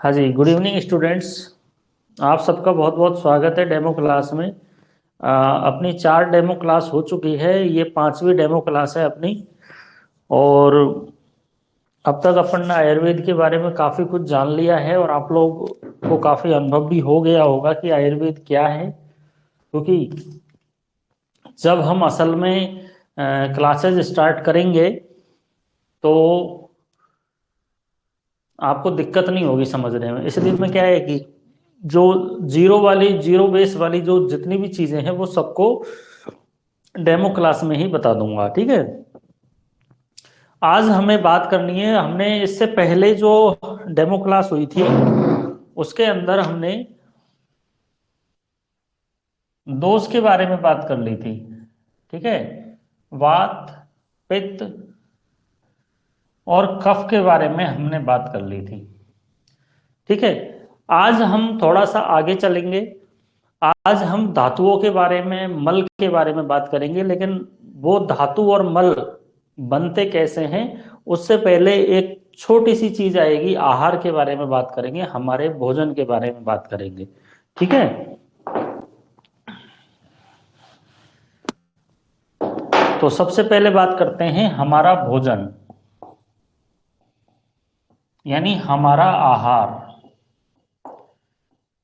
हाँ जी, good evening students. आप सबका बहुत बहुत स्वागत है डेमो क्लास में। अपनी 4 डेमो क्लास हो चुकी है, ये 5वीं डेमो क्लास है अपनी। और अब तक अपन ने आयुर्वेद के बारे में काफ़ी कुछ जान लिया है और आप लोग को काफ़ी अनुभव भी हो गया होगा कि आयुर्वेद क्या है। क्योंकि जब हम असल में क्लासेस स्टार्ट करेंगे तो आपको दिक्कत नहीं होगी समझने में। इसलिए में क्या है कि जो जीरो बेस वाली जो जितनी भी चीजें हैं वो सबको डेमो क्लास में ही बता दूंगा, ठीक है। आज हमें बात करनी है, हमने इससे पहले जो डेमो क्लास हुई थी उसके अंदर हमने दोष के बारे में बात कर ली थी, ठीक है। वात, पित्त और कफ के बारे में हमने बात कर ली थी, ठीक है। आज हम थोड़ा सा आगे चलेंगे। आज हम धातुओं के बारे में, मल के बारे में बात करेंगे, लेकिन वो धातु और मल बनते कैसे हैं उससे पहले एक छोटी सी चीज आएगी, आहार के बारे में बात करेंगे, हमारे भोजन के बारे में बात करेंगे, ठीक है। तो सबसे पहले बात करते हैं हमारा भोजन, यानी हमारा आहार।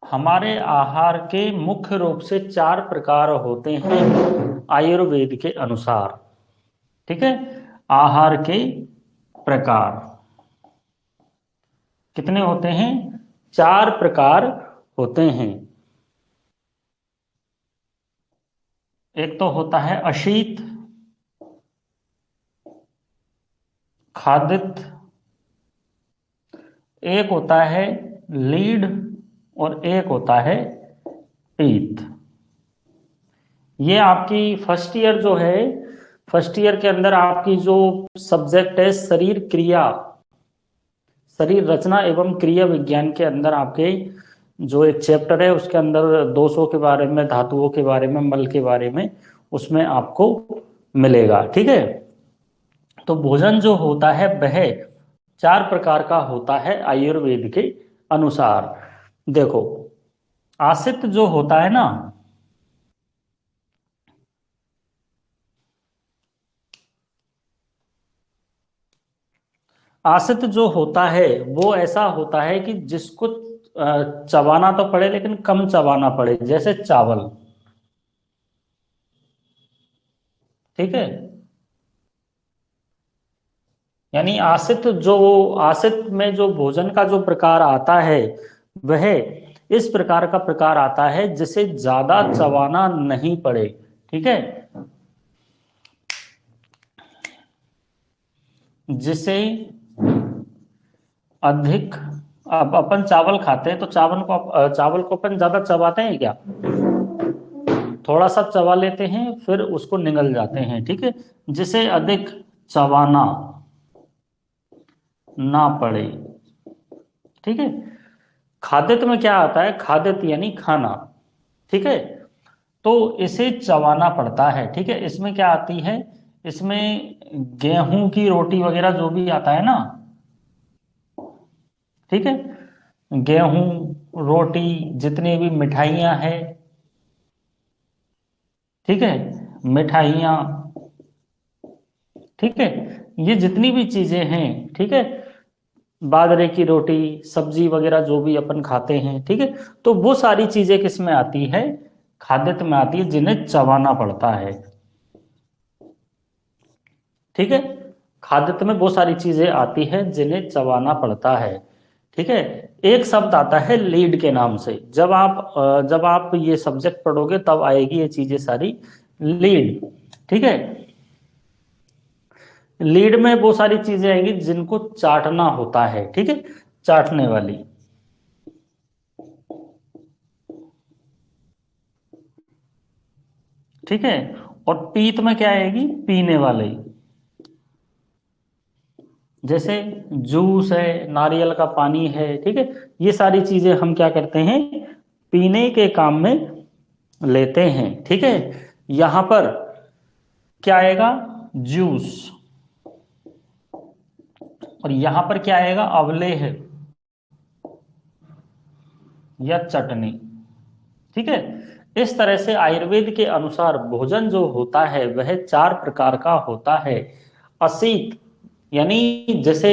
हमारे आहार के मुख्य रूप से 4 प्रकार होते हैं आयुर्वेद के अनुसार, ठीक है। आहार के प्रकार कितने होते हैं? 4 प्रकार होते हैं। एक तो होता है अशीत, खादित, एक होता है लीड और एक होता है पीत। ये आपकी फर्स्ट ईयर जो है, फर्स्ट ईयर के अंदर आपकी जो सब्जेक्ट है शरीर क्रिया, शरीर रचना एवं क्रिया विज्ञान के अंदर आपके जो एक चैप्टर है उसके अंदर दोषों के बारे में, धातुओं के बारे में, मल के बारे में उसमें आपको मिलेगा, ठीक है। तो भोजन जो होता है वह 4 प्रकार का होता है आयुर्वेद के अनुसार। देखो, आसित जो होता है ना, आसित जो होता है वो ऐसा होता है कि जिसको चबाना तो पड़े लेकिन कम चबाना पड़े, जैसे चावल, ठीक है। यानी आसित जो, आसित में जो भोजन का जो प्रकार आता है वह इस प्रकार का प्रकार आता है जिसे ज्यादा चबाना नहीं पड़े, ठीक है। जिसे अधिक, अब अपन चावल खाते हैं तो चावल को अपन ज्यादा चबाते हैं क्या? थोड़ा सा चबा लेते हैं फिर उसको निगल जाते हैं, ठीक है। जिसे अधिक चबाना ना पड़े, ठीक है। खाद्यत में क्या आता है? खाद्यत यानी खाना, ठीक है। तो इसे चबाना पड़ता है, ठीक है। इसमें क्या आती है? इसमें गेहूं की रोटी वगैरह जो भी आता है ना, ठीक है। गेहूं, रोटी, जितनी भी मिठाइयाँ हैं, ठीक है, मिठाइयाँ, ठीक है, ये जितनी भी चीजें हैं, ठीक है, बाजरे की रोटी, सब्जी वगैरह जो भी अपन खाते हैं, ठीक है, तो वो सारी चीजें किस में आती है? खाद्यत में आती है, जिन्हें चबाना पड़ता है, ठीक है। खाद्यत में वो सारी चीजें आती है जिन्हें चबाना पड़ता है, ठीक है। एक शब्द आता है लीड के नाम से, जब आप ये सब्जेक्ट पढ़ोगे तब आएगी ये चीजें सारी, लीड, ठीक है। लीड में वो सारी चीजें आएंगी जिनको चाटना होता है, ठीक है, चाटने वाली, ठीक है। और पीत में क्या आएगी? पीने वाली, जैसे जूस है, नारियल का पानी है, ठीक है। ये सारी चीजें हम क्या करते हैं? पीने के काम में लेते हैं, ठीक है। यहां पर क्या आएगा? जूस। और यहां पर क्या आएगा? अवलेह, या चटनी। ठीक है, इस तरह से आयुर्वेद के अनुसार भोजन जो होता है वह 4 प्रकार का होता है। असीत, यानी जैसे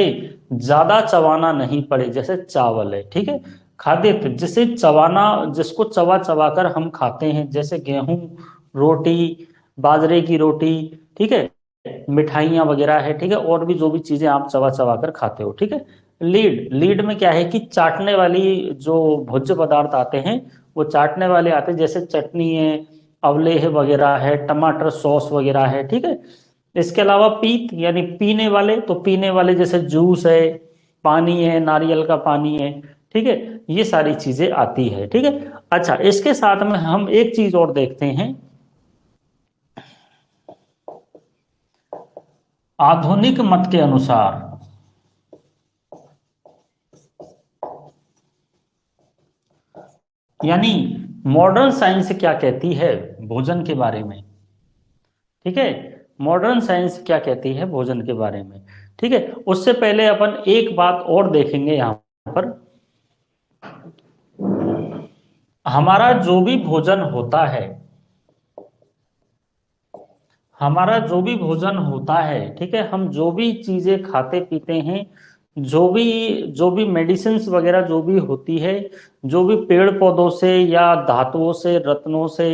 ज्यादा चबाना नहीं पड़े, जैसे चावल है। ठीक है, खाद्य जिसे चबाना, जिसको चबा चबा कर हम खाते हैं, जैसे गेहूं, रोटी, बाजरे की रोटी। ठीक है, मिठाइयाँ वगैरह है। ठीक है, और भी जो भी चीजें आप चबा चबा कर खाते हो। ठीक है, लीड, लीड में क्या है कि चाटने वाली जो भोज्य पदार्थ आते हैं वो चाटने वाले आते हैं, जैसे चटनी है, अवले है वगैरह है, टमाटर सॉस वगैरह है। ठीक है, इसके अलावा पीत यानी पीने वाले, तो पीने वाले जैसे जूस है, पानी है, नारियल का पानी है। ठीक है, ये सारी चीजें आती है। ठीक है, अच्छा, इसके साथ में हम एक चीज और देखते हैं। आधुनिक मत के अनुसार, यानी मॉडर्न साइंस क्या कहती है भोजन के बारे में। ठीक है, मॉडर्न साइंस क्या कहती है भोजन के बारे में। ठीक है, उससे पहले अपन एक बात और देखेंगे यहां पर। हमारा जो भी भोजन होता है, हमारा जो भी भोजन होता है, ठीक है, हम जो भी चीजें खाते पीते हैं, जो भी मेडिसिन्स वगैरह जो भी होती है, जो भी पेड़ पौधों से या धातुओं से, रत्नों से,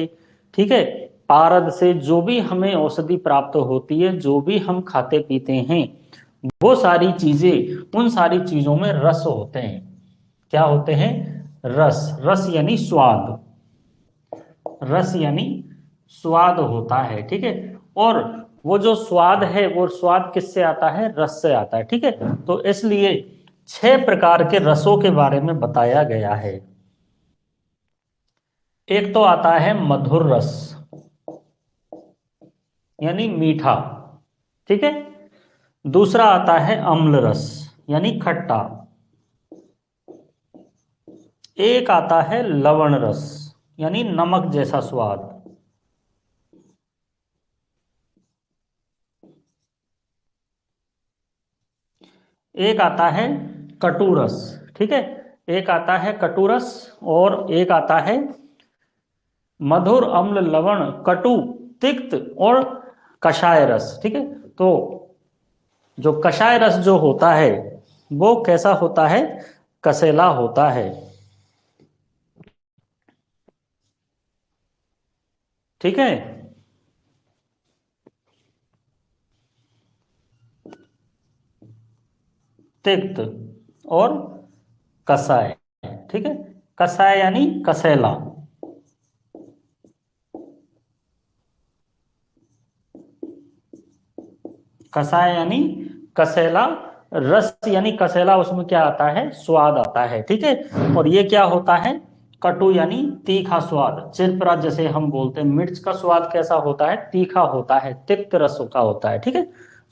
ठीक है, पारद से जो भी हमें औषधि प्राप्त होती है, जो भी हम खाते पीते हैं, वो सारी चीजें, उन सारी चीजों में रस होते हैं। क्या होते हैं? रस। रस यानी स्वाद, रस यानी स्वाद होता है। ठीक है, और वो जो स्वाद है वो स्वाद किससे आता है? रस से आता है। ठीक है, तो इसलिए 6 प्रकार के रसों के बारे में बताया गया है। एक तो आता है मधुर रस, यानी मीठा। ठीक है, दूसरा आता है अम्ल रस, यानी खट्टा। एक आता है लवण रस, यानी नमक जैसा स्वाद। एक आता है कटु रस। ठीक है, एक आता है कटु रस, और एक आता है मधुर, अम्ल, लवण, कटु, तिक्त और कषाय रस। ठीक है, तो जो कषाय रस जो होता है वो कैसा होता है? कसेला होता है। ठीक है, तिक्त और कसाय। ठीक है, कसाय यानी कसेला। कसाय यानी कसेला, रस यानी कसेला, उसमें क्या आता है? स्वाद आता है। ठीक है, और ये क्या होता है? कटु यानी तीखा स्वाद। चिरपरा जैसे हम बोलते हैं, मिर्च का स्वाद कैसा होता है? तीखा होता है, तिक्त रस का होता है। ठीक है,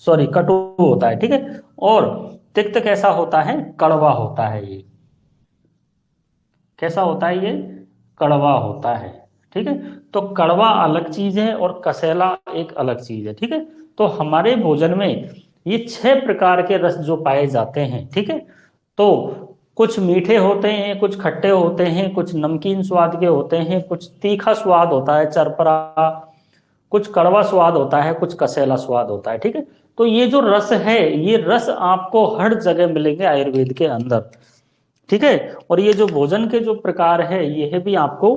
सॉरी, कटु होता है। ठीक है, और तिक्त कैसा होता है? कड़वा होता है ये। कैसा होता है ये? कड़वा होता है। ठीक है, तो कड़वा अलग चीज है और कसेला एक अलग चीज है। ठीक है, तो हमारे भोजन में ये 6 प्रकार के रस जो पाए जाते हैं। ठीक है, तो कुछ मीठे होते हैं, कुछ खट्टे होते हैं, कुछ नमकीन स्वाद के होते हैं, कुछ तीखा स्वाद होता है, चरपरा, कुछ कड़वा स्वाद होता है, कुछ कसेला स्वाद होता है। ठीक है, तो ये जो रस है, ये रस आपको हर जगह मिलेंगे आयुर्वेद के अंदर। ठीक है, और ये जो भोजन के जो प्रकार है ये भी आपको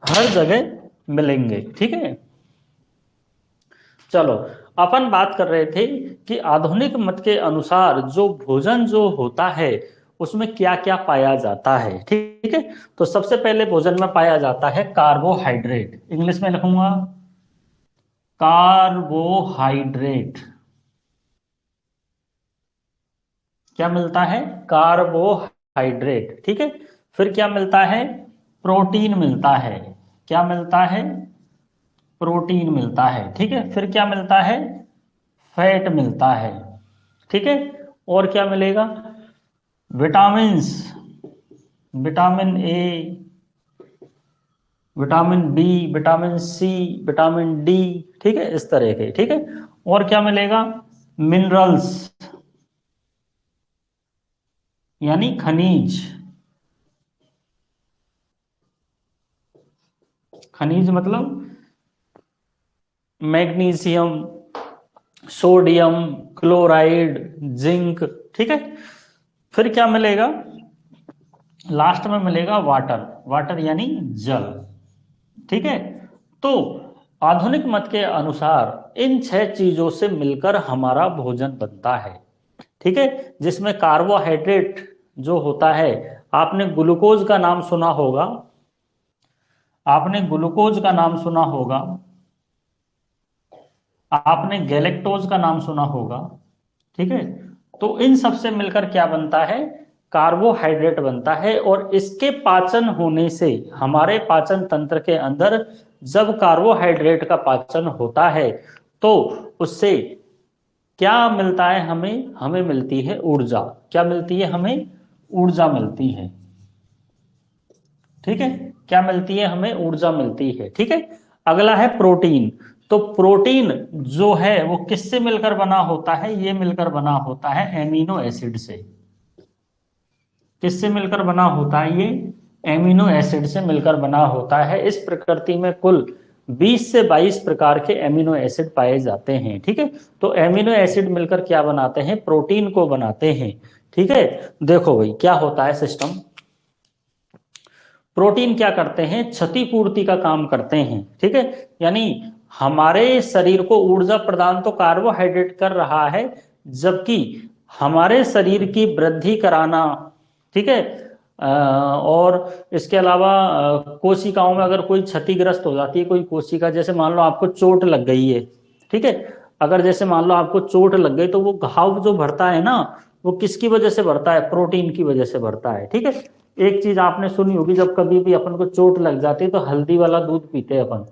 हर जगह मिलेंगे। ठीक है, चलो, अपन बात कर रहे थे कि आधुनिक मत के अनुसार जो भोजन जो होता है उसमें क्या क्या पाया जाता है। ठीक है, तो सबसे पहले भोजन में पाया जाता है कार्बोहाइड्रेट। इंग्लिश में लिखूंगा, कार्बोहाइड्रेट। क्या मिलता है? कार्बोहाइड्रेट। ठीक है, फिर क्या मिलता है? प्रोटीन मिलता है। क्या मिलता है? प्रोटीन मिलता है। ठीक है, फिर क्या मिलता है? फैट मिलता है। ठीक है, और क्या मिलेगा? Vitamins, vitamin A, vitamin B, vitamin C, vitamin D. ठीक है, इस तरह के। ठीक है, और क्या मिलेगा? मिनरल्स, यानी खनिज। खनिज मतलब मैग्नीशियम, सोडियम, क्लोराइड, जिंक, ठीक है। फिर क्या मिलेगा, लास्ट में मिलेगा वाटर, वाटर यानी जल, ठीक है। तो आधुनिक मत के अनुसार इन छह चीजों से मिलकर हमारा भोजन बनता है, ठीक है। जिसमें कार्बोहाइड्रेट जो होता है, आपने ग्लूकोज का नाम सुना होगा, आपने ग्लूकोज का नाम सुना होगा, आपने गैलेक्टोज का नाम सुना होगा, ठीक है। तो इन सब से मिलकर क्या बनता है, कार्बोहाइड्रेट बनता है। और इसके पाचन होने से हमारे पाचन तंत्र के अंदर जब कार्बोहाइड्रेट का पाचन होता है तो उससे क्या मिलता है हमें, हमें मिलती है ऊर्जा। क्या मिलती है हमें, ऊर्जा मिलती है, ठीक है। क्या मिलती है हमें, ऊर्जा मिलती है, ठीक है। अगला है प्रोटीन। तो प्रोटीन जो है वो किससे मिलकर बना होता है, ये मिलकर बना होता है एमिनो एसिड से। किससे मिलकर बना होता है ये, एमिनो एसिड से मिलकर बना होता है। इस प्रकृति में कुल 20 से 22 प्रकार के एमिनो एसिड पाए जाते हैं, ठीक है। तो एमिनो एसिड मिलकर क्या बनाते हैं, प्रोटीन को बनाते हैं, ठीक है। देखो भाई क्या होता है सिस्टम, प्रोटीन क्या करते हैं, क्षतिपूर्ति का काम करते हैं, ठीक है। यानी हमारे शरीर को ऊर्जा प्रदान तो कार्बोहाइड्रेट कर रहा है, जबकि हमारे शरीर की वृद्धि कराना, ठीक है। और इसके अलावा कोशिकाओं में अगर कोई क्षतिग्रस्त हो जाती है कोई कोशिका, जैसे मान लो आपको चोट लग गई है, ठीक है। अगर जैसे मान लो आपको चोट लग गई तो वो घाव जो भरता है ना, वो किसकी वजह से भरता है, प्रोटीन की वजह से भरता है, ठीक है। एक चीज आपने सुनी होगी, जब कभी भी अपन को चोट लग जाती है तो हल्दी वाला दूध पीते हैं अपन,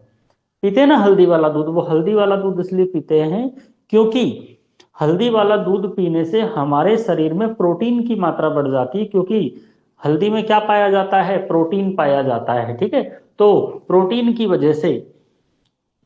पीते हैं ना हल्दी वाला दूध। वो हल्दी वाला दूध इसलिए पीते हैं क्योंकि हल्दी वाला दूध पीने से हमारे शरीर में प्रोटीन की मात्रा बढ़ जाती है, क्योंकि हल्दी में क्या पाया जाता है, प्रोटीन पाया जाता है, ठीक है। तो प्रोटीन की वजह से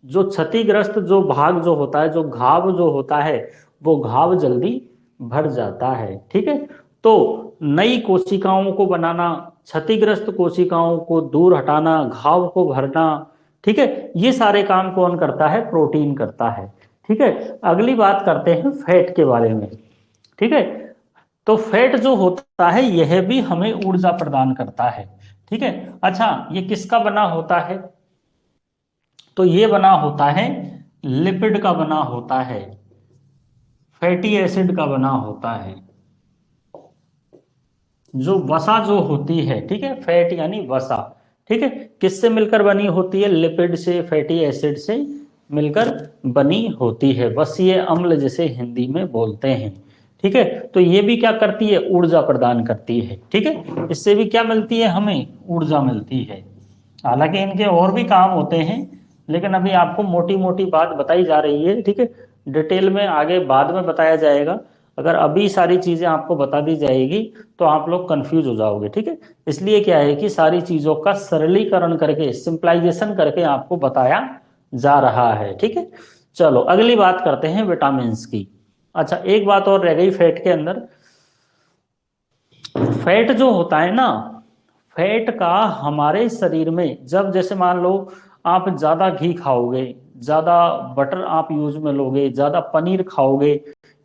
जो क्षतिग्रस्त जो भाग जो होता है, जो घाव जो होता है, वो घाव जल्दी भर जाता है, ठीक है। तो नई कोशिकाओं को बनाना, क्षतिग्रस्त कोशिकाओं को दूर हटाना, घाव को भरना, ठीक है, ये सारे काम कौन करता है, प्रोटीन करता है, ठीक है। अगली बात करते हैं फैट के बारे में, ठीक है। तो फैट जो होता है यह भी हमें ऊर्जा प्रदान करता है, ठीक है। अच्छा, ये किसका बना होता है, तो ये बना होता है लिपिड का बना होता है, फैटी एसिड का बना होता है। जो वसा जो होती है, ठीक है, फैट यानी वसा, ठीक है, किससे मिलकर बनी होती है, लिपिड से, फैटी एसिड से मिलकर बनी होती है, वसीय अम्ल जिसे हिंदी में बोलते हैं, ठीक है। तो ये भी क्या करती है, ऊर्जा प्रदान करती है, ठीक है। इससे भी क्या मिलती है हमें, ऊर्जा मिलती है। हालांकि इनके और भी काम होते हैं, लेकिन अभी आपको मोटी मोटी बात बताई जा रही है, ठीक है। डिटेल में आगे बाद में बताया जाएगा। अगर अभी सारी चीजें आपको बता दी जाएगी तो आप लोग कंफ्यूज हो जाओगे, ठीक है। इसलिए क्या है कि सारी चीजों का सरलीकरण करके, सिंपलाइजेशन करके आपको बताया जा रहा है, ठीक है। चलो अगली बात करते हैं विटामिन की। अच्छा, एक बात और रह गई फैट के अंदर। फैट जो होता है ना, फैट का हमारे शरीर में जब, जैसे मान लो आप ज्यादा घी खाओगे, ज्यादा बटर आप यूज में लोगे, ज्यादा पनीर खाओगे,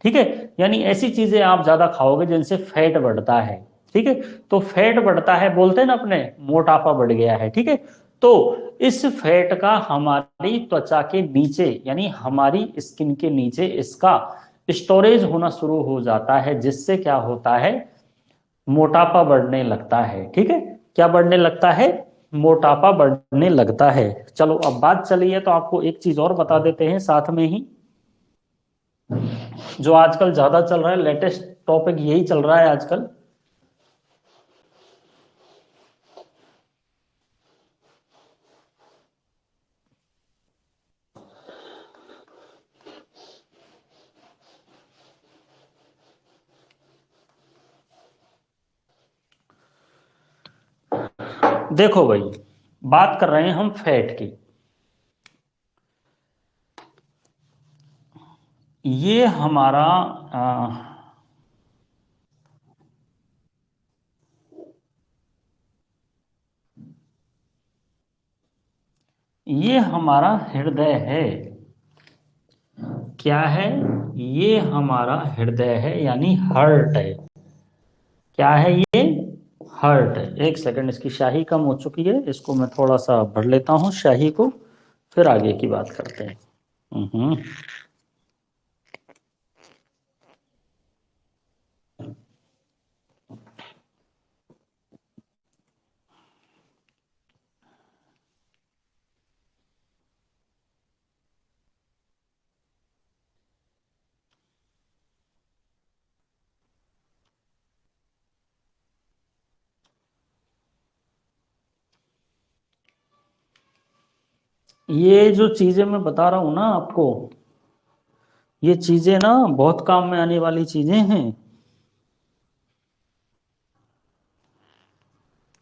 ठीक है, यानी ऐसी चीजें आप ज्यादा खाओगे जिनसे फैट बढ़ता है, ठीक है। तो फैट बढ़ता है, बोलते हैं ना अपने, मोटापा बढ़ गया है, ठीक है। तो इस फैट का हमारी त्वचा के नीचे यानी हमारी स्किन के नीचे इसका स्टोरेज होना शुरू हो जाता है, जिससे क्या होता है, मोटापा बढ़ने लगता है, ठीक है। क्या बढ़ने लगता है, मोटापा बढ़ने लगता है। चलो अब बात चली है तो आपको एक चीज और बता देते हैं साथ में ही, जो आजकल ज्यादा चल रहा है, लेटेस्ट टॉपिक यही चल रहा है आजकल। देखो भाई, बात कर रहे हैं हम फैट की। ये हमारा ये हमारा हृदय है। क्या है? ये हमारा हृदय है, यानी हार्ट है। क्या है ये? हार्ट है। एक सेकंड, इसकी शाही कम हो चुकी है, इसको मैं थोड़ा सा भर लेता हूँ शाही को, फिर आगे की बात करते हैं। हम्म। ये जो चीजें मैं बता रहा हूं ना आपको, ये चीजें ना बहुत काम में आने वाली चीजें हैं,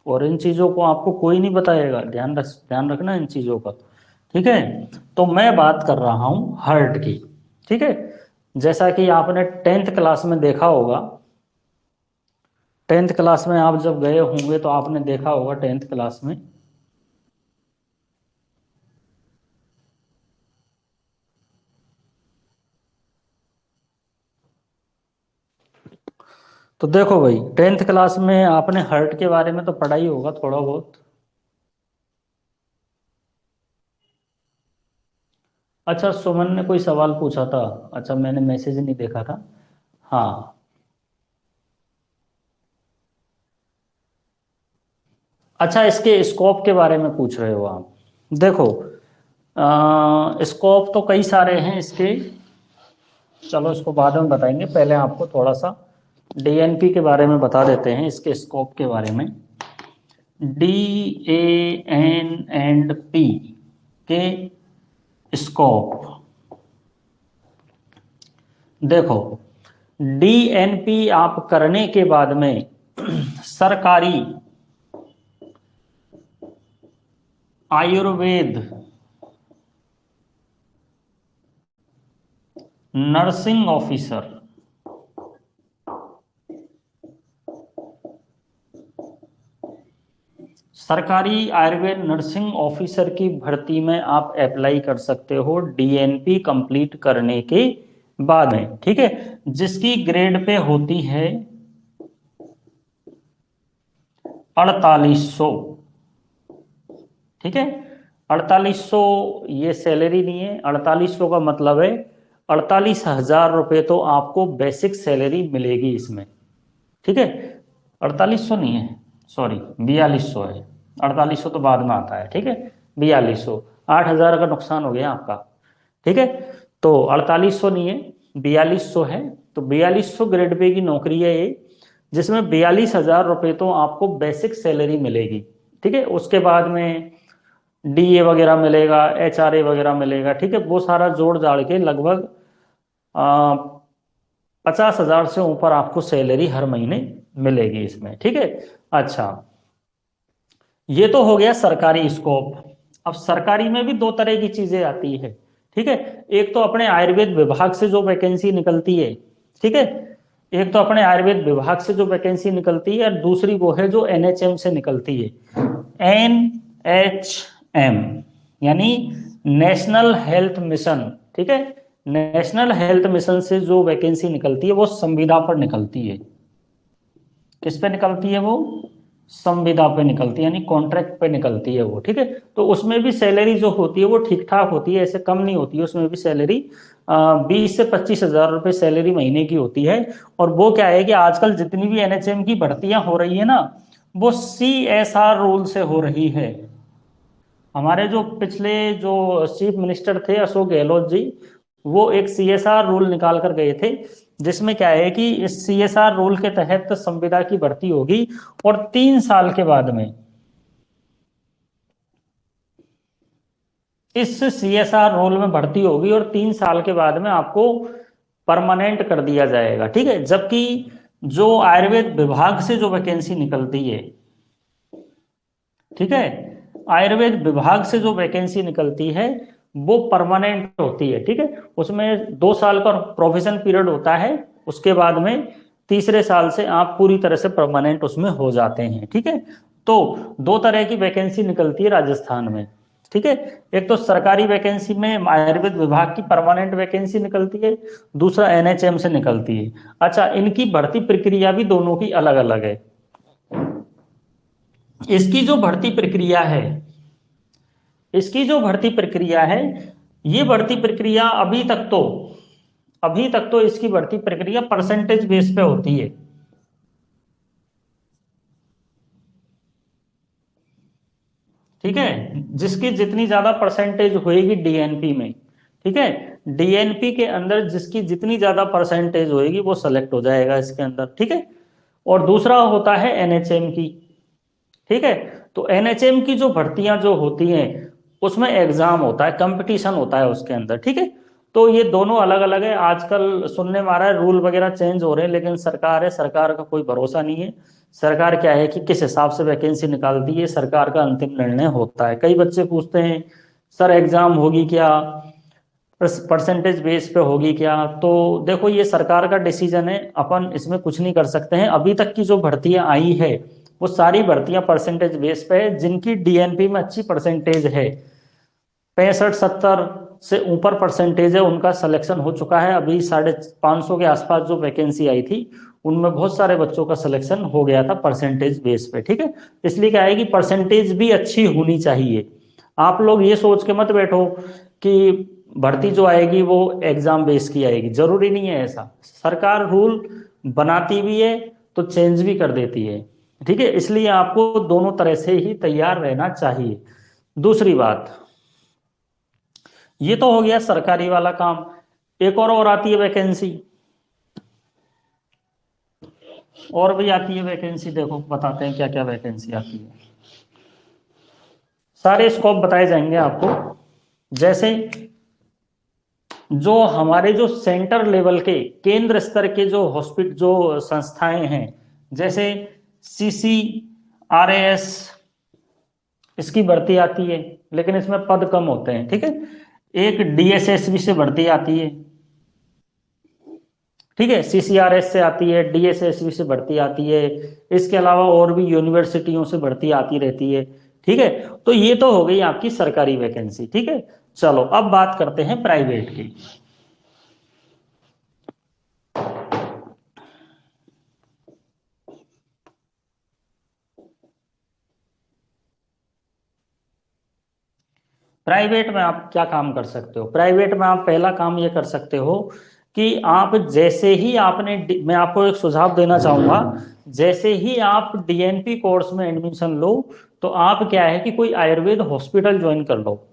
और इन चीजों को आपको कोई नहीं बताएगा। ध्यान रखना इन चीजों का। ठीक है, तो मैं बात कर रहा हूं हार्ट की। ठीक है, जैसा कि आपने टेंथ क्लास में देखा होगा, टेंथ क्लास में आप जब गए होंगे तो आपने देखा होगा टेंथ क्लास में। तो देखो भाई, टेंथ क्लास में आपने हार्ट के बारे में तो पढ़ा ही होगा थोड़ा बहुत। अच्छा, सुमन ने कोई सवाल पूछा था। अच्छा, मैंने मैसेज नहीं देखा था। हाँ। अच्छा, इसके स्कोप के बारे में पूछ रहे हो आप। देखो, स्कोप तो कई सारे हैं इसके। चलो, इसको बाद में बताएंगे, पहले आपको थोड़ा सा डीएनपी के बारे में बता देते हैं, इसके स्कोप के बारे में। DAN&P के स्कोप। देखो, DNP आप करने के बाद में सरकारी आयुर्वेद नर्सिंग ऑफिसर, सरकारी आयुर्वेद नर्सिंग ऑफिसर की भर्ती में आप अप्लाई कर सकते हो डीएनपी कंप्लीट करने के बाद में। ठीक है, जिसकी ग्रेड पे होती है 4800। ठीक है, 4800 ये सैलरी नहीं है। 4800 का मतलब है 48,000 रुपये तो आपको बेसिक सैलरी मिलेगी इसमें। ठीक है, 4800 नहीं है, सॉरी 4200 है। 4800 तो बाद में आता है। ठीक है, 4200, 8,000 का नुकसान हो गया आपका। ठीक है, तो 4800 नहीं है, 4200 है। तो 4200 ग्रेड पे की नौकरी है ये, जिसमें 42,000 रुपये तो आपको बेसिक सैलरी मिलेगी। ठीक है, उसके बाद में डीए वगैरह मिलेगा, एचआरए वगैरह मिलेगा। ठीक है, वो सारा जोड़ जाड़ के लगभग 50,000 से ऊपर आपको सैलरी हर महीने मिलेगी इसमें। ठीक है। अच्छा, ये तो हो गया सरकारी स्कोप। अब सरकारी में भी दो तरह की चीजें आती है। ठीक है, एक तो अपने आयुर्वेद विभाग से जो वैकेंसी निकलती है। ठीक है, एक तो अपने आयुर्वेद विभाग से जो वैकेंसी निकलती है, और दूसरी वो है जो एनएचएम से निकलती है। NHM, यानी नेशनल हेल्थ मिशन। ठीक है, नेशनल हेल्थ मिशन से जो वैकेंसी निकलती है वो संविदा पर निकलती है। किस पे निकलती है वो? संविदा पे निकलती है, यानी कॉन्ट्रैक्ट पे निकलती है वो। ठीक है, तो उसमें भी सैलरी जो होती है वो ठीक ठाक होती है, ऐसे कम नहीं होती है। उसमें भी सैलरी 20 से 25 हजार रुपये सैलरी महीने की होती है। और वो क्या है कि आजकल जितनी भी एनएचएम की भर्तियां हो रही है ना, वो CSR रूल से हो रही है। हमारे जो पिछले जो चीफ मिनिस्टर थे अशोक गहलोत जी, वो एक CSR रूल निकाल कर गए थे, जिसमें क्या है कि इस CSR रूल के तहत संविदा की भर्ती होगी, और 3 साल के बाद में इस CSR रोल में भर्ती होगी, और 3 साल के बाद में आपको परमानेंट कर दिया जाएगा। ठीक है, जबकि जो आयुर्वेद विभाग से जो वैकेंसी निकलती है, ठीक है, आयुर्वेद विभाग से जो वैकेंसी निकलती है वो परमानेंट होती है। ठीक है, उसमें 2 साल का प्रोफेशन पीरियड होता है, उसके बाद में तीसरे साल से आप पूरी तरह से परमानेंट उसमें हो जाते हैं। ठीक है, तो दो तरह की वैकेंसी निकलती है राजस्थान में। ठीक है। एक तो सरकारी वैकेंसी में आयुर्वेद विभाग की परमानेंट वैकेंसी निकलती है, दूसरा एनएचएम से निकलती है। अच्छा, इनकी भर्ती प्रक्रिया भी दोनों की अलग अलग है। इसकी जो भर्ती प्रक्रिया है, इसकी जो भर्ती प्रक्रिया है, ये भर्ती प्रक्रिया अभी तक तो इसकी भर्ती प्रक्रिया परसेंटेज बेस पे होती है। ठीक है, जिसकी जितनी ज्यादा परसेंटेज होएगी डीएनपी में, ठीक है, डीएनपी के अंदर जिसकी जितनी ज्यादा परसेंटेज होएगी वो सेलेक्ट हो जाएगा इसके अंदर। ठीक है। और दूसरा होता है एनएचएम की। ठीक है। तो एनएचएम की जो भर्तियां जो होती हैं, उसमें एग्जाम होता है, कंपटीशन होता है उसके अंदर। ठीक है। तो ये दोनों अलग अलग है। आजकल सुनने में आ रहा है रूल वगैरह चेंज हो रहे हैं, लेकिन सरकार है, सरकार का कोई भरोसा नहीं है। सरकार क्या है कि किस हिसाब से वैकेंसी निकालती है, सरकार का अंतिम निर्णय होता है। कई बच्चे पूछते हैं सर एग्जाम होगी क्या, परसेंटेज बेस पे होगी क्या? तो देखो, ये सरकार का डिसीजन है, अपन इसमें कुछ नहीं कर सकते हैं। अभी तक की जो भर्तियां आई है वो सारी भर्तियां परसेंटेज बेस पे है। जिनकी डीएनपी में अच्छी परसेंटेज है, 65-70 से ऊपर परसेंटेज है, उनका सिलेक्शन हो चुका है। अभी 550 के आसपास जो वैकेंसी आई थी, उनमें बहुत सारे बच्चों का सिलेक्शन हो गया था परसेंटेज बेस पे। ठीक है। इसलिए क्या है कि परसेंटेज भी अच्छी होनी चाहिए। आप लोग ये सोच के मत बैठो कि भर्ती जो आएगी वो एग्जाम बेस की आएगी, जरूरी नहीं है ऐसा। सरकार रूल बनाती भी है तो चेंज भी कर देती है। ठीक है। इसलिए आपको दोनों तरह से ही तैयार रहना चाहिए। दूसरी बात, ये तो हो गया सरकारी वाला काम। एक और आती है वैकेंसी, और भी आती है वैकेंसी। देखो बताते हैं क्या क्या वैकेंसी आती है। सारे स्कोप बताए जाएंगे आपको। जैसे जो हमारे जो सेंटर लेवल के, केंद्र स्तर के जो हॉस्पिटल, जो संस्थाएं हैं, जैसे CCRAS, इसकी भर्ती आती है, लेकिन इसमें पद कम होते हैं। ठीक है। एक DSSB से भर्ती आती है। ठीक है, CCRS से आती है, DSSB से भर्ती आती है। इसके अलावा और भी यूनिवर्सिटियों से भर्ती आती रहती है। ठीक है। तो ये तो हो गई आपकी सरकारी वैकेंसी। ठीक है। चलो अब बात करते हैं प्राइवेट की। प्राइवेट में आप क्या काम कर सकते हो? प्राइवेट में आप पहला काम ये कर सकते हो कि आप जैसे ही मैं आपको एक सुझाव देना चाहूंगा, जैसे ही आप डीएनपी कोर्स में एडमिशन लो, तो आप क्या है कि कोई आयुर्वेद हॉस्पिटल ज्वाइन कर लो।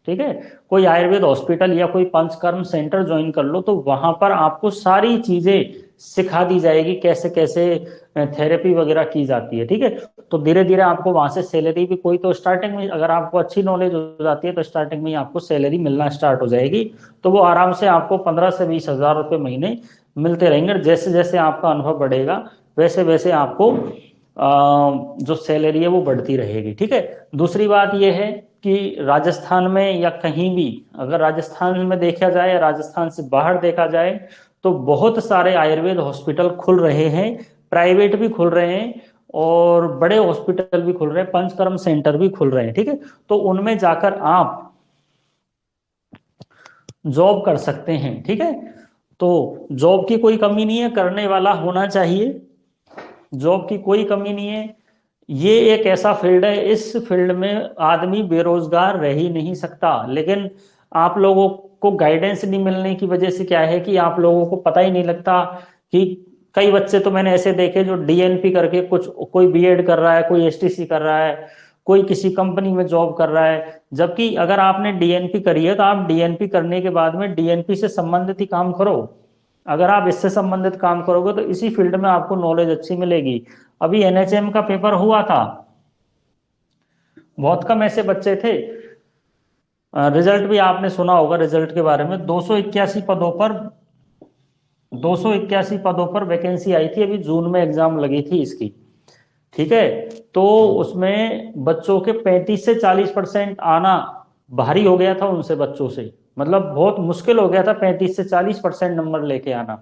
ठीक है। कोई आयुर्वेद हॉस्पिटल या कोई पंचकर्म सेंटर ज्वाइन कर लो, तो वहां पर आपको सारी चीजें सिखा दी जाएगी, कैसे कैसे थेरेपी वगैरह की जाती है। ठीक है। तो धीरे धीरे आपको वहां से सैलरी भी, कोई तो स्टार्टिंग में अगर आपको अच्छी नॉलेज हो जाती है तो स्टार्टिंग में ही आपको सैलरी मिलना स्टार्ट हो जाएगी। तो वो आराम से आपको 15 से 20 हज़ार रुपये महीने मिलते रहेंगे। जैसे जैसे आपका अनुभव बढ़ेगा, वैसे वैसे आपको जो सैलरी है वो बढ़ती रहेगी। ठीक है। दूसरी बात यह है कि राजस्थान में या कहीं भी, अगर राजस्थान में देखा जाए या राजस्थान से बाहर देखा जाए, तो बहुत सारे आयुर्वेद हॉस्पिटल खुल रहे हैं, प्राइवेट भी खुल रहे हैं और बड़े हॉस्पिटल भी खुल रहे हैं, पंचकर्म सेंटर भी खुल रहे हैं। ठीक है। तो उनमें जाकर आप जॉब कर सकते हैं। ठीक है। तो जॉब की कोई कमी नहीं है, करने वाला होना चाहिए। जॉब की कोई कमी नहीं है। ये एक ऐसा फील्ड है, इस फील्ड में आदमी बेरोजगार रह ही नहीं सकता। लेकिन आप लोगों को गाइडेंस नहीं मिलने की वजह से क्या है कि आप लोगों को पता ही नहीं लगता कि कई बच्चे तो मैंने ऐसे देखे जो डीएनपी करके कुछ, कोई बीएड कर रहा है, कोई एसटीसी कर रहा है, कोई किसी कंपनी में जॉब कर रहा है। जबकि अगर आपने डीएनपी करी है तो आप डीएनपी करने के बाद में डीएनपी से संबंधित ही काम करो। अगर आप इससे संबंधित काम करोगे तो इसी फील्ड में आपको नॉलेज अच्छी मिलेगी। अभी एनएचएम का पेपर हुआ था, बहुत कम ऐसे बच्चे थे। रिजल्ट भी आपने सुना होगा, रिजल्ट के बारे में। 281 पदों पर वैकेंसी आई थी, अभी जून में एग्जाम लगी थी इसकी। ठीक है। तो उसमें बच्चों के 35 से 40% आना भारी हो गया था उनसे, बच्चों से। मतलब बहुत मुश्किल हो गया था 35 से 40% नंबर लेके आना।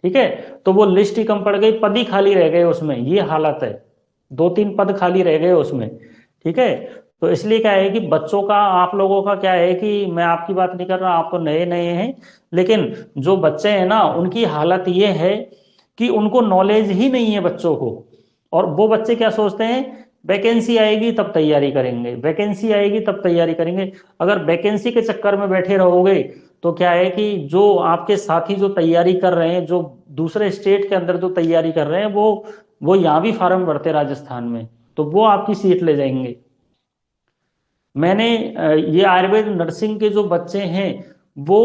ठीक है। तो वो लिस्ट ही कम पड़ गई, पद ही खाली रह गए उसमें, ये हालत है। 2-3 पद खाली रह गए उसमें। ठीक है। तो इसलिए क्या है कि बच्चों का, आप लोगों का क्या है कि मैं आपकी बात नहीं कर रहा, आप तो नए नए हैं, लेकिन जो बच्चे हैं ना उनकी हालत ये है कि उनको नॉलेज ही नहीं है बच्चों को। और वो बच्चे क्या सोचते हैं, वैकेंसी आएगी तब तैयारी करेंगे, वैकेंसी आएगी तब तैयारी करेंगे। अगर वैकेंसी के चक्कर में बैठे रहोगे तो क्या है कि जो आपके साथी जो तैयारी कर रहे हैं, जो दूसरे स्टेट के अंदर जो तैयारी कर रहे हैं, वो यहाँ भी फार्म भरते हैं राजस्थान में, तो वो आपकी सीट ले जाएंगे। मैंने ये आयुर्वेद नर्सिंग के जो बच्चे हैं वो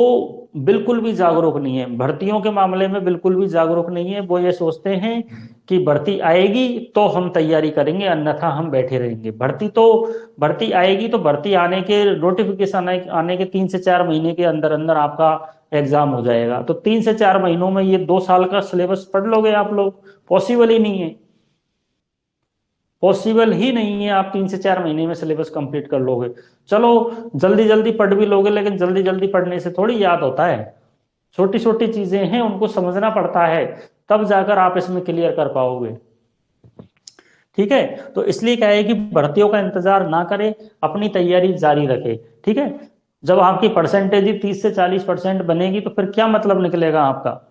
बिल्कुल भी जागरूक नहीं है, भर्तियों के मामले में बिल्कुल भी जागरूक नहीं है। वो ये सोचते हैं कि भर्ती आएगी तो हम तैयारी करेंगे, अन्यथा हम बैठे रहेंगे। भर्ती आएगी तो भर्ती आने के नोटिफिकेशन आने के 3 से 4 महीने के अंदर अंदर आपका एग्जाम हो जाएगा। तो 3 से 4 महीनों में ये 2 साल का सिलेबस पढ़ लोगे आप लोग? पॉसिबल ही नहीं है, पॉसिबल ही नहीं है आप 3 से 4 महीने में सिलेबस कंप्लीट कर लोगे। चलो जल्दी जल्दी पढ़ भी लोगे, लेकिन जल्दी जल्दी पढ़ने से थोड़ी याद होता है। छोटी छोटी चीजें हैं, उनको समझना पड़ता है, तब जाकर आप इसमें क्लियर कर पाओगे। ठीक है, तो इसलिए क्या है कि भर्तियों का इंतजार ना करें, अपनी तैयारी जारी रखे। ठीक है, जब आपकी परसेंटेज ही 30 से 40% बनेगी तो फिर क्या मतलब निकलेगा आपका?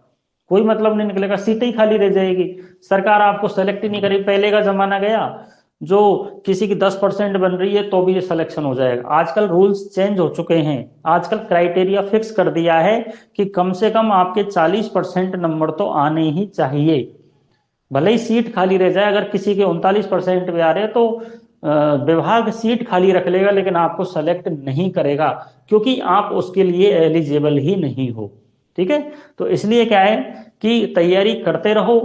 कोई मतलब नहीं निकलेगा, सीटें ही खाली रह जाएगी, सरकार आपको सेलेक्ट ही नहीं करेगी। पहले का जमाना गया, जो किसी की 10% बन रही है तो भी ये सिलेक्शन हो जाएगा। आजकल रूल्स चेंज हो चुके हैं, आजकल क्राइटेरिया फिक्स कर दिया है कि कम से कम आपके 40% नंबर तो आने ही चाहिए। भले ही सीट खाली रह जाए, अगर किसी के 39% पे आ रहे हैं तो विभाग सीट खाली रख लेगा, लेकिन आपको सेलेक्ट नहीं करेगा, क्योंकि आप उसके लिए एलिजिबल ही नहीं हो। ठीक है, तो इसलिए क्या है कि तैयारी करते रहो,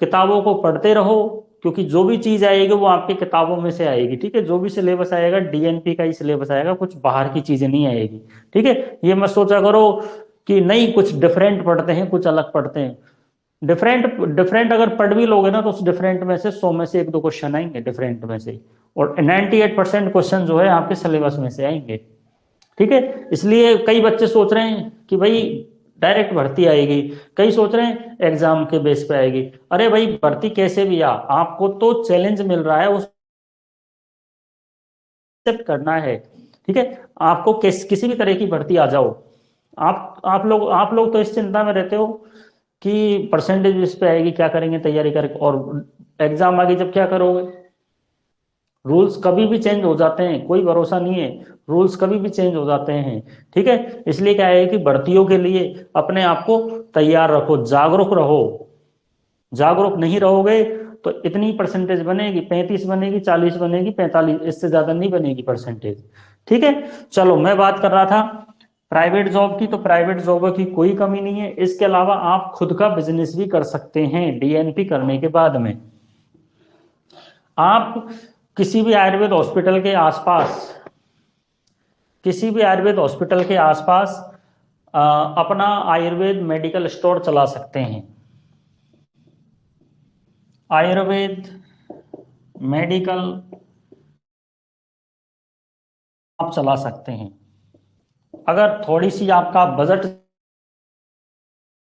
किताबों को पढ़ते रहो, क्योंकि जो भी चीज आएगी वो आपकी किताबों में से आएगी। ठीक है, जो भी सिलेबस आएगा डीएनपी का ही सिलेबस आएगा, कुछ बाहर की चीजें नहीं आएगी। ठीक है, ये मत सोचा करो कि नहीं कुछ डिफरेंट पढ़ते हैं, कुछ अलग पढ़ते हैं। डिफरेंट डिफरेंट अगर पढ़ भी लोगे ना तो उस डिफरेंट में से 100 में से 1-2 क्वेश्चन आएंगे डिफरेंट में से, और 98% क्वेश्चन जो है आपके सिलेबस में से आएंगे। ठीक है, इसलिए कई बच्चे सोच रहे हैं कि भाई डायरेक्ट भर्ती आएगी, कई सोच रहे हैं एग्जाम के बेस पे आएगी। अरे भाई भर्ती कैसे भी आ, आपको तो चैलेंज मिल रहा है, उस एक्सेप्ट करना है। ठीक है, आपको किसी भी तरह की भर्ती आ जाओ, आप लोग तो इस चिंता में रहते हो कि परसेंटेज इस पे आएगी, क्या करेंगे तैयारी करके, और एग्जाम आगे जब क्या करोगे? रूल्स कभी भी चेंज हो जाते हैं, कोई भरोसा नहीं है, रूल्स कभी भी चेंज हो जाते हैं। ठीक है, इसलिए क्या है कि भर्तियों के लिए अपने आप को तैयार रखो, जागरूक रहो। जागरूक नहीं रहोगे तो इतनी परसेंटेज बनेगी, 35 बनेगी, 40 बनेगी, 45, इससे ज्यादा नहीं बनेगी परसेंटेज। ठीक है, चलो मैं बात कर रहा था प्राइवेट जॉब की, तो प्राइवेट जॉब की कोई कमी नहीं है। इसके अलावा आप खुद का बिजनेस भी कर सकते हैं डीएनपी करने के बाद में। आप किसी भी आयुर्वेद हॉस्पिटल के आसपास, किसी भी आयुर्वेद हॉस्पिटल के आसपास अपना आयुर्वेद मेडिकल स्टोर चला सकते हैं। आयुर्वेद मेडिकल आप चला सकते हैं। अगर थोड़ी सी आपका बजट,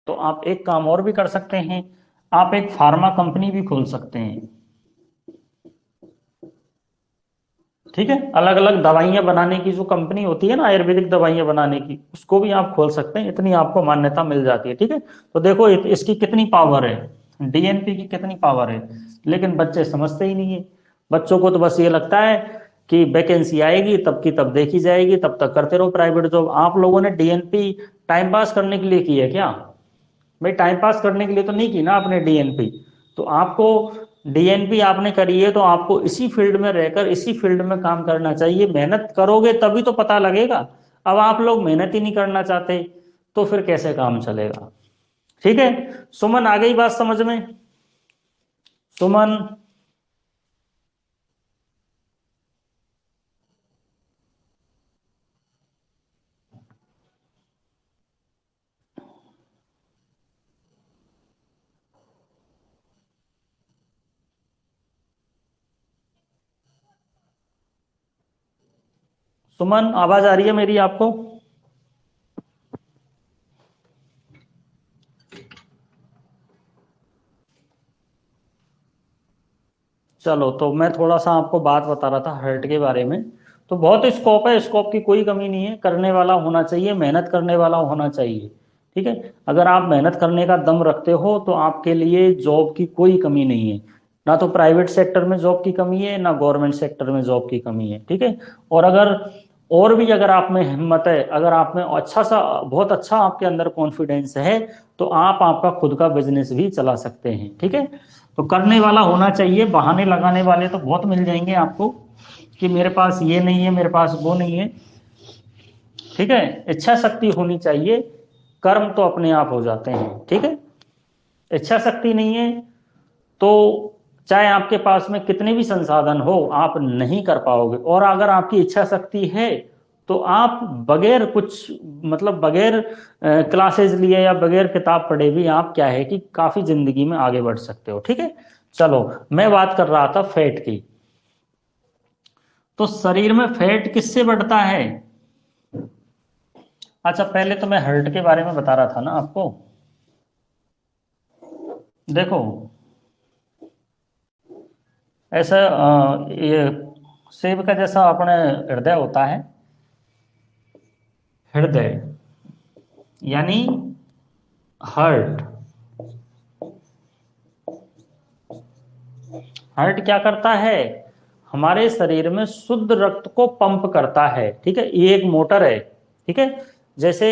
तो आप एक काम और भी कर सकते हैं, आप एक फार्मा कंपनी भी खोल सकते हैं। ठीक है, अलग अलग दवाइयां बनाने की जो कंपनी होती है ना, आयुर्वेदिक दवाइयां बनाने की, उसको भी आप खोल सकते हैं, इतनी आपको मान्यता मिल जाती है। ठीक है, तो देखो इसकी कितनी पावर है, डीएनपी की कितनी पावर है, लेकिन बच्चे समझते ही नहीं है। बच्चों को तो बस ये लगता है कि वैकेंसी आएगी तब की तब देखी जाएगी, तब तक करते रहो प्राइवेट जॉब। आप लोगों ने डीएनपी टाइम पास करने के लिए की है क्या? भाई टाइम पास करने के लिए तो नहीं की ना आपने डीएनपी। तो आपको डीएनपी आपने करी है तो आपको इसी फील्ड में रहकर इसी फील्ड में काम करना चाहिए। मेहनत करोगे तभी तो पता लगेगा। अब आप लोग मेहनत ही नहीं करना चाहते तो फिर कैसे काम चलेगा? ठीक है, सुमन आ गई बात समझ में? सुमन, सुमन आवाज आ रही है मेरी आपको? चलो, तो मैं थोड़ा सा आपको बात बता रहा था हर्ट के बारे में। तो बहुत स्कोप है, स्कोप की कोई कमी नहीं है, करने वाला होना चाहिए, मेहनत करने वाला होना चाहिए। ठीक है, अगर आप मेहनत करने का दम रखते हो तो आपके लिए जॉब की कोई कमी नहीं है, ना तो प्राइवेट सेक्टर में जॉब की कमी है, ना गवर्नमेंट सेक्टर में जॉब की कमी है। ठीक है, और अगर और भी अगर आप में हिम्मत है, अगर आप में अच्छा सा बहुत अच्छा आपके अंदर कॉन्फिडेंस है, तो आप आपका खुद का बिजनेस भी चला सकते हैं। ठीक है, तो करने वाला होना चाहिए, बहाने लगाने वाले तो बहुत मिल जाएंगे आपको कि मेरे पास ये नहीं है, मेरे पास वो नहीं है। ठीक है, इच्छा शक्ति होनी चाहिए, कर्म तो अपने आप हो जाते हैं। ठीक है, इच्छा शक्ति नहीं है तो चाहे आपके पास में कितने भी संसाधन हो, आप नहीं कर पाओगे। और अगर आपकी इच्छा शक्ति है तो आप बगैर कुछ मतलब बगैर क्लासेस लिए या बगैर किताब पढ़े भी आप क्या है कि काफी जिंदगी में आगे बढ़ सकते हो। ठीक है, चलो मैं बात कर रहा था फैट की। तो शरीर में फैट किससे बढ़ता है? अच्छा, पहले तो मैं हर्ट के बारे में बता रहा था ना आपको। देखो, ऐसा ये सेब का जैसा अपने हृदय होता है, हृदय यानी हार्ट। हार्ट क्या करता है? हमारे शरीर में शुद्ध रक्त को पंप करता है। ठीक है, ये एक मोटर है। ठीक है, जैसे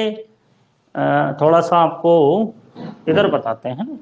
थोड़ा सा आपको इधर बताते हैं।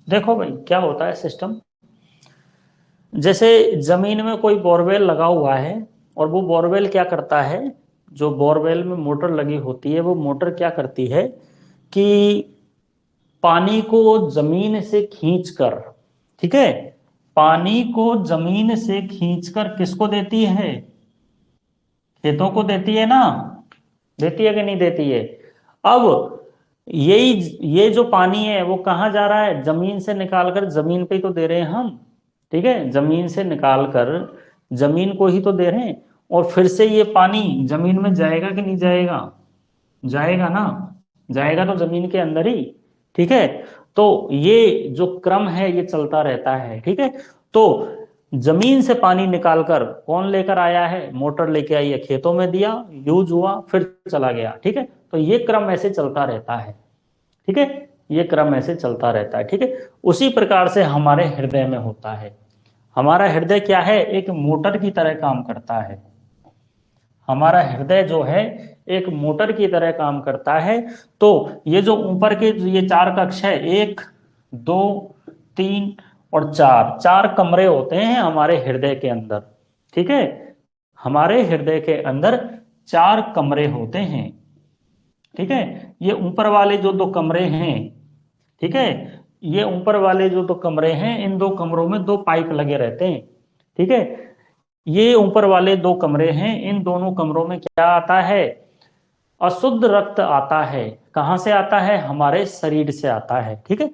देखो भाई, क्या होता है सिस्टम, जैसे जमीन में कोई बोरवेल लगा हुआ है, और वो बोरवेल क्या करता है, जो बोरवेल में मोटर लगी होती है, वो मोटर क्या करती है कि पानी को जमीन से खींचकर, ठीक है, पानी को जमीन से खींचकर किसको देती है? खेतों को देती है ना, देती है कि नहीं देती है? अब यही ये जो पानी है वो कहाँ जा रहा है? जमीन से निकालकर जमीन पे ही तो दे रहे हैं हम। ठीक है, जमीन से निकालकर जमीन को ही तो दे रहे हैं, और फिर से ये पानी जमीन में जाएगा कि नहीं जाएगा? जाएगा ना, जाएगा तो जमीन के अंदर ही। ठीक है, तो ये जो क्रम है ये चलता रहता है। ठीक है, तो जमीन से पानी निकालकर कौन लेकर आया है? मोटर लेके आई है, खेतों में दिया, यूज हुआ, फिर चला गया। ठीक है, तो ये क्रम ऐसे चलता रहता है। ठीक है, ये क्रम ऐसे चलता रहता है। ठीक है, उसी प्रकार से हमारे हृदय में होता है। हमारा हृदय क्या है? एक मोटर की तरह काम करता है। हमारा हृदय जो है एक मोटर की तरह काम करता है। तो ये जो ऊपर के ये चार कक्ष है, एक, दो, तीन और चार, चार कमरे होते हैं हमारे हृदय के अंदर। ठीक है, हमारे हृदय के अंदर चार कमरे होते हैं। ठीक है, ये ऊपर वाले जो दो कमरे हैं, ठीक है, ये ऊपर वाले जो दो कमरे हैं, इन दो कमरों में दो पाइप लगे रहते हैं। ठीक है, ये ऊपर वाले दो कमरे हैं, इन दोनों कमरों में क्या आता है? अशुद्ध रक्त आता है। कहां से आता है? हमारे शरीर से आता है। ठीक है,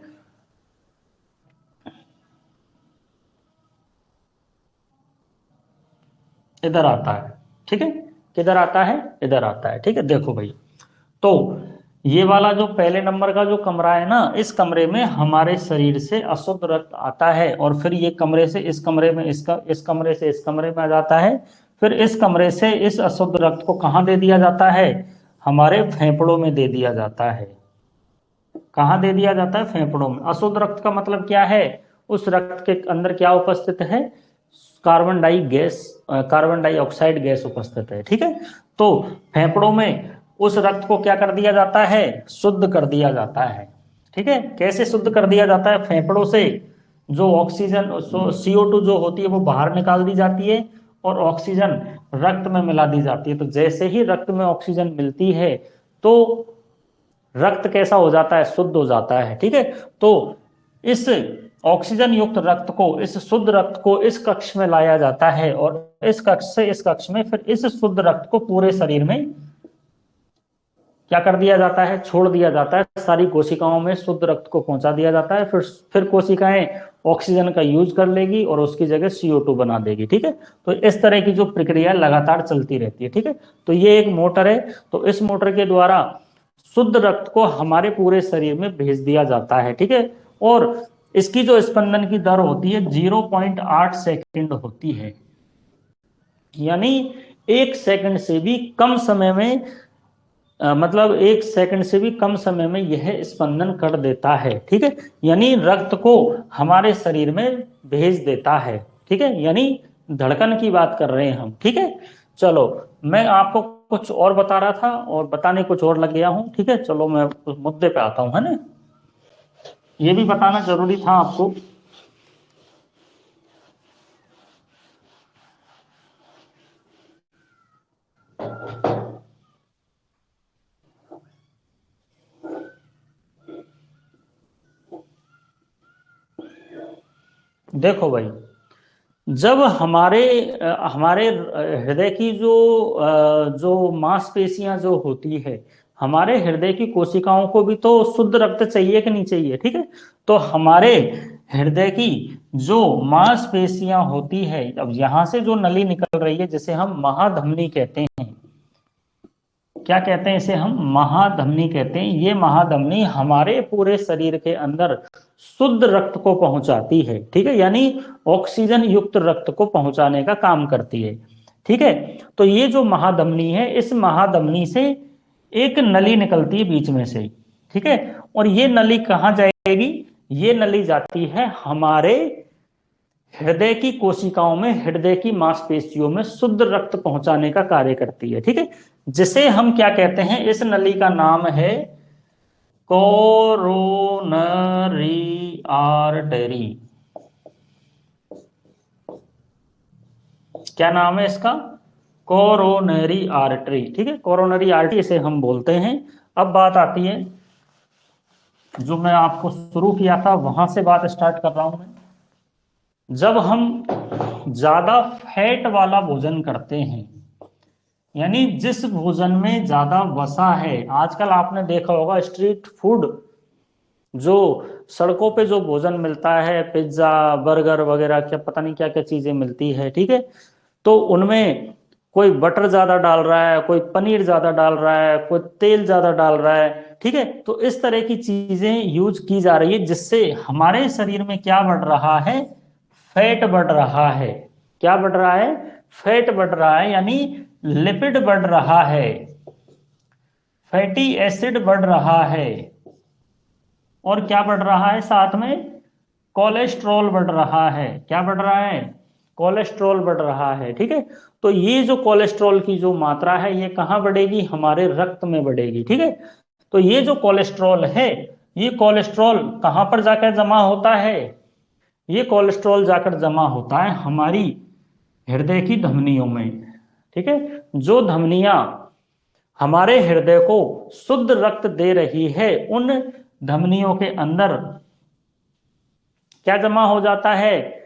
इधर आता है। ठीक है, किधर आता है? इधर आता है। ठीक है, देखो भाई, तो ये वाला जो पहले नंबर का जो कमरा है ना, इस कमरे में हमारे शरीर से अशुद्ध रक्त आता है, और फिर ये कमरे से इस कमरे में, इसका इस कमरे से इस कमरे में आ जाता है। फिर इस कमरे से इस अशुद्ध रक्त को कहाँ दे दिया जाता है? हमारे फेफड़ों में दे दिया जाता है। कहाँ दे दिया जाता है? फेफड़ों में। अशुद्ध रक्त का मतलब क्या है? उस रक्त के अंदर क्या उपस्थित है? कार्बन डाई गैस, कार्बन डाइऑक्साइड गैस उपस्थित है। ठीक है, तो फेफड़ों में उस रक्त को क्या कर दिया जाता है? शुद्ध कर दिया जाता है। ठीक है, कैसे शुद्ध कर दिया जाता है? फेफड़ों से जो ऑक्सीजन CO2 जो होती है वो बाहर निकाल दी जाती है, और ऑक्सीजन रक्त में मिला दी जाती है। तो जैसे ही रक्त में ऑक्सीजन मिलती है, तो रक्त कैसा हो जाता है, शुद्ध हो जाता है। ठीक है, तो इस ऑक्सीजन युक्त रक्त को, इस शुद्ध रक्त को इस कक्ष में लाया जाता है और इस कक्ष से इस कक्ष में फिर इस शुद्ध रक्त को पूरे शरीर में क्या कर दिया जाता है, छोड़ दिया जाता है। सारी कोशिकाओं में शुद्ध रक्त को पहुंचा दिया जाता है। फिर कोशिकाएं ऑक्सीजन का यूज कर लेगी और उसकी जगह CO2 बना देगी। ठीक है, तो इस तरह की जो प्रक्रिया लगातार चलती रहती है। ठीक है, तो ये एक मोटर है, तो इस मोटर के द्वारा शुद्ध रक्त को हमारे पूरे शरीर में भेज दिया जाता है। ठीक है, और इसकी जो स्पंदन की दर होती है 0.8 सेकंड होती है, यानी 1 सेकंड से भी कम समय में मतलब 1 सेकंड से भी कम समय में यह स्पंदन कर देता है। ठीक है, यानी रक्त को हमारे शरीर में भेज देता है। ठीक है, यानी धड़कन की बात कर रहे हैं हम। ठीक है, चलो मैं आपको कुछ और बता रहा था और बताने कुछ और लग गया हूं। ठीक है, चलो मैं उस मुद्दे पे आता हूं, है ना। ये भी बताना जरूरी था आपको। देखो भाई, जब हमारे हृदय की जो मांसपेशियां जो होती है, हमारे हृदय की कोशिकाओं को भी तो शुद्ध रक्त चाहिए कि नहीं चाहिए। ठीक है, तो हमारे हृदय की जो मांसपेशियां होती है, अब यहां से जो नली निकल रही है जिसे हम महाधमनी कहते हैं, क्या कहते हैं इसे, हम महाधमनी कहते हैं। ये महाधमनी हमारे पूरे शरीर के अंदर शुद्ध रक्त को पहुंचाती है। ठीक है, यानी ऑक्सीजन युक्त रक्त को पहुंचाने का काम करती है। ठीक है, तो ये जो महाधमनी है, इस महाधमनी से एक नली निकलती है बीच में से। ठीक है, और ये नली कहाँ जाएगी, ये नली जाती है हमारे हृदय की कोशिकाओं में, हृदय की मांसपेशियों में शुद्ध रक्त पहुंचाने का कार्य करती है। ठीक है, जिसे हम क्या कहते हैं, इस नली का नाम है कोरोनरी आर्टरी। क्या नाम है इसका, कोरोनरी आर्टरी। ठीक है, कोरोनरी आर्टरी इसे हम बोलते हैं। अब बात आती है, जो मैं आपको शुरू किया था वहां से बात स्टार्ट कर रहा हूं मैं। जब हम ज्यादा फैट वाला भोजन करते हैं, यानी जिस भोजन में ज्यादा वसा है, आजकल आपने देखा होगा स्ट्रीट फूड, जो सड़कों पे जो भोजन मिलता है, पिज्जा बर्गर वगैरह, क्या पता नहीं क्या क्या चीजें मिलती है। ठीक है, तो उनमें कोई बटर ज्यादा डाल रहा है, कोई पनीर ज्यादा डाल रहा है, कोई तेल ज्यादा डाल रहा है। ठीक है, तो इस तरह की चीजें यूज की जा रही है, जिससे हमारे शरीर में क्या बढ़ रहा है, फैट बढ़ रहा है। क्या बढ़ रहा है, फैट बढ़ रहा है, यानी लिपिड बढ़ रहा है, फैटी एसिड बढ़ रहा है, और क्या बढ़ रहा है साथ में, कोलेस्ट्रॉल बढ़ रहा है। क्या बढ़ रहा है, कोलेस्ट्रॉल बढ़ रहा है। ठीक है, तो ये जो कोलेस्ट्रॉल की जो मात्रा है, ये कहाँ बढ़ेगी, हमारे रक्त में बढ़ेगी। ठीक है, तो ये जो कोलेस्ट्रॉल है, ये कोलेस्ट्रॉल कहाँ पर जाकर जमा होता है, ये कोलेस्ट्रॉल जाकर जमा होता है हमारी हृदय की धमनियों में। ठीक है, जो धमनियां हमारे हृदय को शुद्ध रक्त दे रही है, उन धमनियों के अंदर क्या जमा हो जाता है,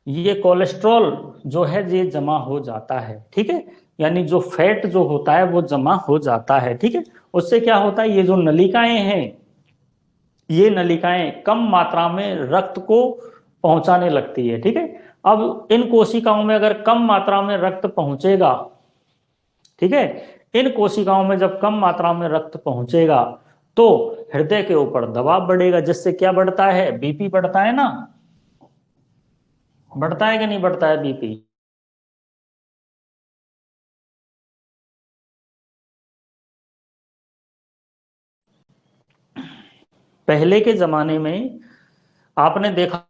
ये कोलेस्ट्रॉल जो है ये जमा हो जाता है। ठीक है, यानी जो फैट जो होता है वो जमा हो जाता है। ठीक है, उससे क्या होता है, ये जो नलिकाएं हैं, ये नलिकाएं कम मात्रा में रक्त को पहुंचाने लगती है। ठीक है, अब इन कोशिकाओं में अगर कम मात्रा में रक्त पहुंचेगा, ठीक है, इन कोशिकाओं में जब कम मात्रा में रक्त पहुंचेगा तो हृदय के ऊपर दबाव बढ़ेगा, जिससे क्या बढ़ता है, बीपी बढ़ता है ना, बढ़ता है कि नहीं बढ़ता है बीपी। पहले के जमाने में आपने देखा,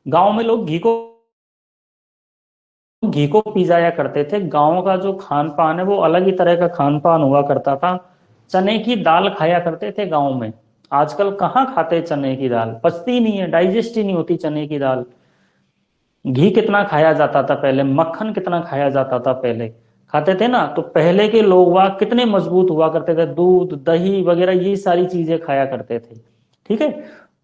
गांव में लोग घी को पी जाया करते थे। गांव का जो खान पान है वो अलग ही तरह का खान पान हुआ करता था। चने की दाल खाया करते थे गांव में। आजकल कहाँ खाते चने की दाल, पचती नहीं है, डाइजेस्ट ही नहीं होती चने की दाल। घी कितना खाया जाता था पहले, मक्खन कितना खाया जाता था पहले। खाते थे ना, तो पहले के लोग वह कितने मजबूत हुआ करते थे, दूध दही वगैरह ये सारी चीजें खाया करते थे। ठीक है,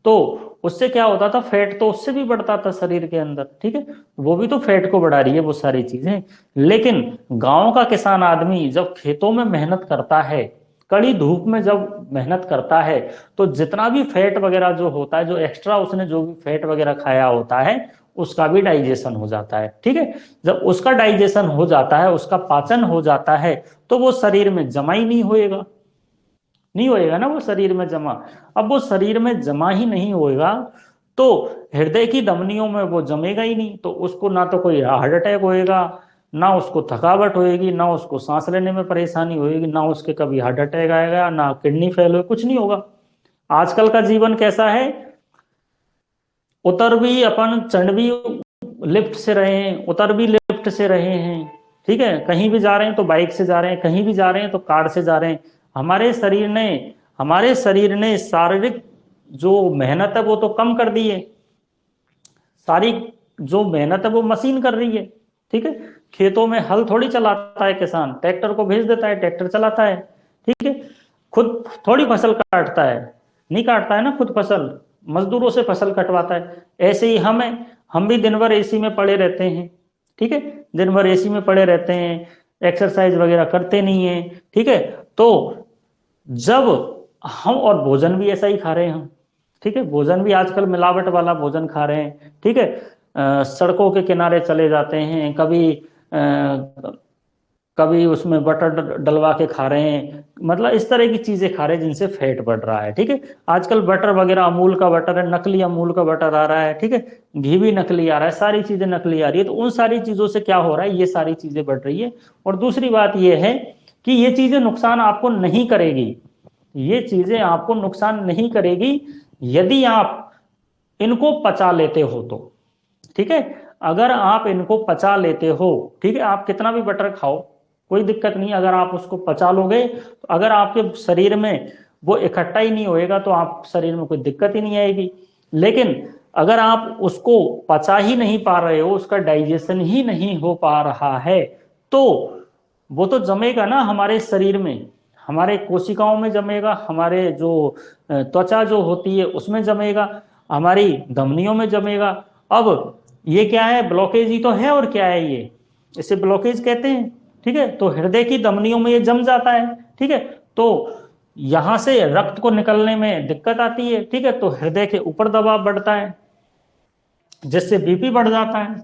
तो उससे क्या होता था, फैट तो उससे भी बढ़ता था शरीर के अंदर। ठीक है, वो भी तो फैट को बढ़ा रही है वो सारी चीजें। लेकिन गांव का किसान आदमी जब खेतों में मेहनत करता है, कड़ी धूप में जब मेहनत करता है, तो जितना भी फैट वगैरह जो होता है, जो एक्स्ट्रा उसने जो भी फैट वगैरह खाया होता है, उसका भी डाइजेशन हो जाता है। ठीक है, जब उसका डाइजेशन हो जाता है, उसका पाचन हो जाता है, तो वो शरीर में जमा ही नहीं होएगा, नहीं होएगा ना वो शरीर में जमा। अब वो शरीर में जमा ही नहीं होएगा, तो हृदय की धमनियों में वो जमेगा ही नहीं, तो उसको ना तो कोई हार्ट अटैक होएगा, ना उसको थकावट होएगी, ना उसको सांस लेने में परेशानी होएगी, ना उसके कभी हार्ट अटैक आएगा, ना किडनी फेल हो, कुछ नहीं होगा। आजकल का जीवन कैसा है, उतर भी अपन चढ़ भी लिफ्ट से रहे हैं, उतर भी लिफ्ट से रहे हैं। ठीक है, कहीं भी जा रहे हैं तो बाइक से जा रहे हैं, कहीं भी जा रहे हैं तो कार से जा रहे हैं। हमारे शरीर ने शारीरिक जो मेहनत है वो तो कम कर दी है, सारी जो मेहनत है वो मशीन कर रही है। ठीक है, खेतों में हल थोड़ी चलाता है किसान, ट्रैक्टर को भेज देता है, ट्रैक्टर चलाता है। ठीक है, खुद थोड़ी फसल काटता है, नहीं काटता है ना खुद फसल, मजदूरों से फसल कटवाता है। ऐसे ही हम भी दिन भर एसी में पड़े रहते हैं। ठीक है, दिन भर एसी में पड़े रहते हैं, एक्सरसाइज वगैरह करते नहीं है। ठीक है, तो जब हम, और भोजन भी ऐसा ही खा रहे हैं हम। ठीक है, भोजन भी आजकल मिलावट वाला भोजन खा रहे हैं। ठीक है, सड़कों के किनारे चले जाते हैं, कभी उसमें बटर डलवा के खा रहे हैं, मतलब इस तरह की चीजें खा रहे हैं जिनसे फैट बढ़ रहा है। ठीक है, आजकल बटर वगैरह अमूल का बटर है, नकली अमूल का बटर आ रहा है। ठीक है, घी भी नकली आ रहा है, सारी चीजें नकली आ रही है, तो उन सारी चीजों से क्या हो रहा है, ये सारी चीजें बढ़ रही है। और दूसरी बात ये है कि ये चीजें नुकसान आपको नहीं करेगी, ये चीजें आपको नुकसान नहीं करेगी यदि आप इनको पचा लेते हो तो। ठीक है, अगर आप इनको पचा लेते हो, ठीक है, आप कितना भी बटर खाओ कोई दिक्कत नहीं, अगर आप उसको पचा लोगे, तो अगर आपके शरीर में वो इकट्ठा ही नहीं होएगा तो आप शरीर में कोई दिक्कत ही नहीं आएगी। लेकिन अगर आप उसको पचा ही नहीं पा रहे हो, उसका डाइजेशन ही नहीं हो पा रहा है, तो वो तो जमेगा ना हमारे शरीर में, हमारे कोशिकाओं में जमेगा, हमारे जो त्वचा जो होती है उसमें जमेगा, हमारी धमनियों में जमेगा। अब ये क्या है, ब्लॉकेज ही तो है, और क्या है ये, इसे ब्लॉकेज कहते हैं। ठीक है, तो हृदय की धमनियों में ये जम जाता है। ठीक है, तो यहां से रक्त को निकलने में दिक्कत आती है। ठीक है, तो हृदय के ऊपर दबाव बढ़ता है, जिससे बीपी बढ़ जाता है।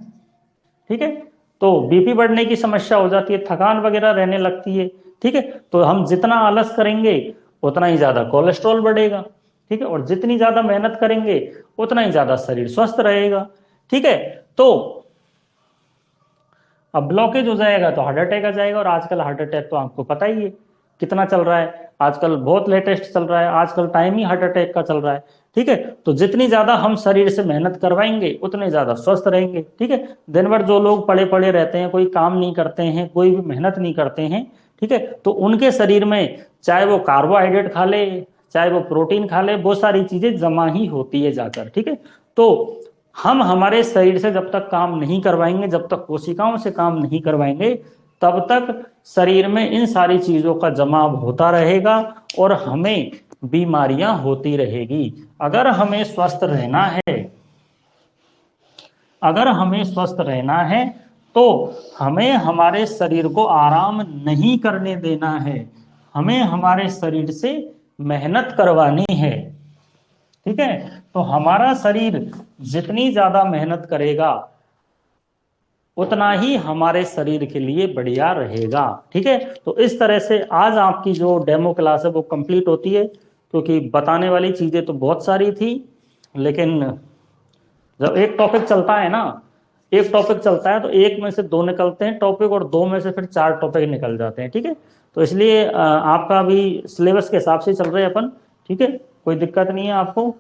ठीक है, तो बीपी बढ़ने की समस्या हो जाती है, थकान वगैरह रहने लगती है। ठीक है, तो हम जितना आलस करेंगे उतना ही ज्यादा कोलेस्ट्रॉल बढ़ेगा। ठीक है, और जितनी ज्यादा मेहनत करेंगे उतना ही ज्यादा शरीर स्वस्थ रहेगा। ठीक है, तो अब ब्लॉकेज हो जाएगा तो हार्ट अटैक आ जाएगा, और आजकल हार्ट अटैक तो आपको पता ही है कितना चल रहा है, आजकल बहुत लेटेस्ट चल रहा है, आजकल टाइम ही हार्ट अटैक का चल रहा है। ठीक है, तो जितनी ज्यादा हम शरीर से मेहनत करवाएंगे उतने ज्यादा स्वस्थ रहेंगे। ठीक है, दिन भर जो लोग पड़े पड़े रहते हैं, कोई काम नहीं करते हैं, कोई भी मेहनत नहीं करते हैं, ठीक है, तो उनके शरीर में चाहे वो कार्बोहाइड्रेट खा ले, चाहे वो प्रोटीन खा ले, वो सारी चीजें जमा ही होती है जाकर। ठीक है, तो हम हमारे शरीर से जब तक काम नहीं करवाएंगे, जब तक कोशिकाओं से काम नहीं करवाएंगे, तब तक शरीर में इन सारी चीजों का जमाव होता रहेगा और हमें बीमारियां होती रहेगी। अगर हमें स्वस्थ रहना है, अगर हमें स्वस्थ रहना है, तो हमें हमारे शरीर को आराम नहीं करने देना है, हमें हमारे शरीर से मेहनत करवानी है। ठीक है, तो हमारा शरीर जितनी ज्यादा मेहनत करेगा उतना ही हमारे शरीर के लिए बढ़िया रहेगा। ठीक है, तो इस तरह से आज आपकी जो डेमो क्लास है वो कंप्लीट होती है, क्योंकि बताने वाली चीजें तो बहुत सारी थी, लेकिन जब एक टॉपिक चलता है ना, एक टॉपिक चलता है तो एक में से दो निकलते हैं टॉपिक, और दो में से फिर चार टॉपिक निकल जाते हैं। ठीक है, तो इसलिए आपका भी सिलेबस के हिसाब से चल रहे हैं अपन। ठीक है, कोई दिक्कत नहीं है आपको।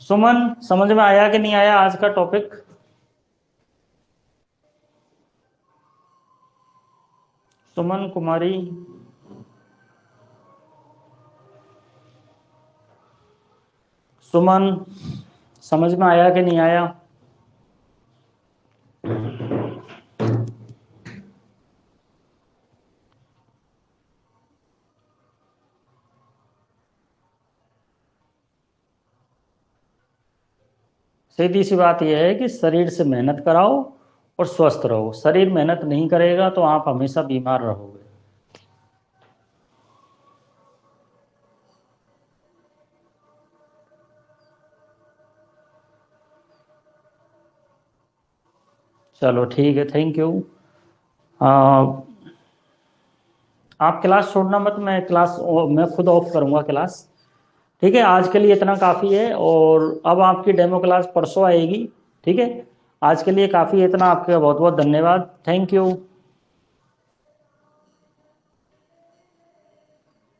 सुमन, समझ में आया कि नहीं आया आज का टॉपिक? सुमन कुमारी, सुमन, समझ में आया कि नहीं आया? सीधी सी बात यह है कि शरीर से मेहनत कराओ और स्वस्थ रहो। शरीर मेहनत नहीं करेगा तो आप हमेशा बीमार रहोगे। चलो ठीक है, थैंक यू। आप क्लास छोड़ना मत, मैं खुद ऑफ करूंगा क्लास। ठीक है, आज के लिए इतना काफ़ी है, और अब आपकी डेमो क्लास परसों आएगी। ठीक है, आज के लिए काफ़ी है इतना। आपका बहुत बहुत धन्यवाद, थैंक यू।